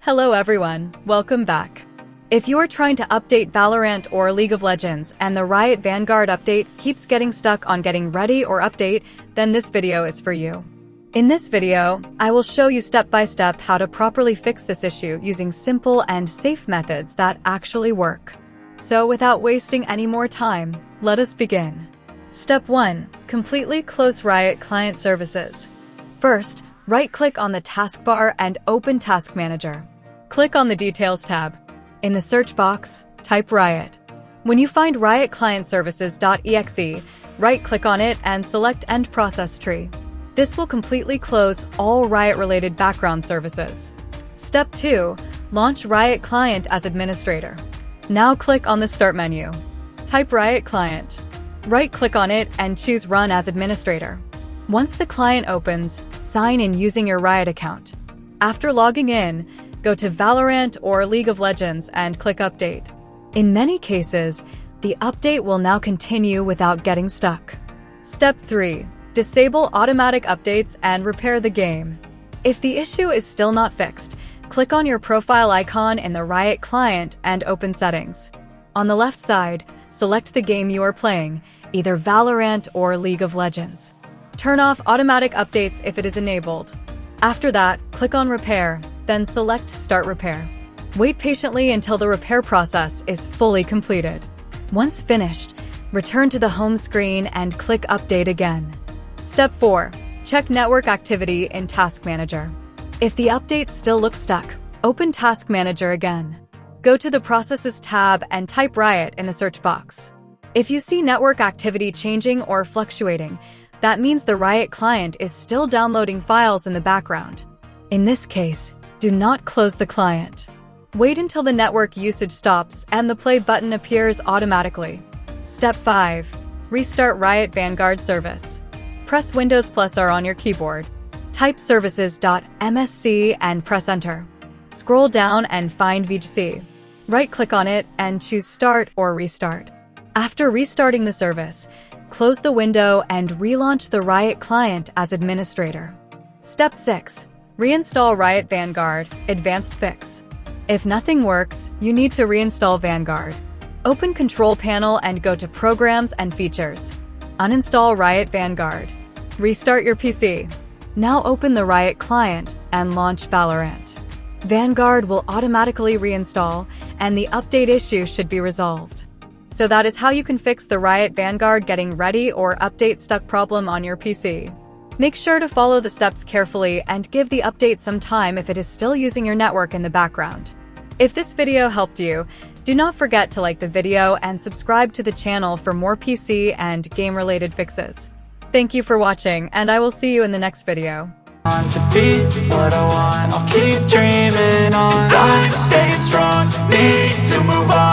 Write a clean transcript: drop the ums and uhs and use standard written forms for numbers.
Hello everyone, welcome back. If you are trying to update Valorant or League of Legends and the Riot Vanguard update keeps getting stuck on getting ready or update, then this video is for you. In this video, I will show you step by step how to properly fix this issue using simple and safe methods that actually work. So without wasting any more time, let us begin. Step 1. Completely close Riot Client services. First, right-click on the taskbar and open Task Manager. Click on the Details tab. In the search box, type Riot. When you find Riot Client services.exe, right-click on it and select End Process Tree. This will completely close all Riot-related background services. Step 2. Launch Riot Client as administrator. Now click on the Start menu. Type Riot Client. Right-click on it and choose Run as administrator. Once the client opens, sign in using your Riot account. After logging in, go to Valorant or League of Legends and click Update. In many cases, the update will now continue without getting stuck. Step 3. Disable automatic updates and repair the game. If the issue is still not fixed, click on your profile icon in the Riot Client and open Settings. On the left side, select the game you are playing, either Valorant or League of Legends. Turn off automatic updates if it is enabled. After that, click on Repair, then select Start Repair. Wait patiently until the repair process is fully completed. Once finished, return to the home screen and click Update again. Step 4. Check network activity in Task Manager. If the update still looks stuck, open Task Manager again. Go to the Processes tab and type Riot in the search box. If you see network activity changing or fluctuating, that means the Riot client is still downloading files in the background. In this case, do not close the client. Wait until the network usage stops and the play button appears automatically. Step 5. Restart Riot Vanguard service. Press Windows +R on your keyboard. Type services.msc and press Enter. Scroll down and find VGC. Right-click on it and choose Start or Restart. After restarting the service, close the window and relaunch the Riot client as administrator. Step 6. Reinstall Riot Vanguard, Advanced Fix. If nothing works, you need to reinstall Vanguard. Open Control Panel and go to Programs and Features. Uninstall Riot Vanguard. Restart your PC. Now open the Riot client and launch Valorant. Vanguard will automatically reinstall, and the update issue should be resolved. So that is how you can fix the Riot Vanguard getting ready or update stuck problem on your PC. Make sure to follow the steps carefully and give the update some time if it is still using your network in the background. If this video helped you, do not forget to like the video and subscribe to the channel for more PC and game-related fixes. Thank you for watching, and I will see you in the next video. To be what I want, I'll keep dreaming on. I'm staying strong, need to move on.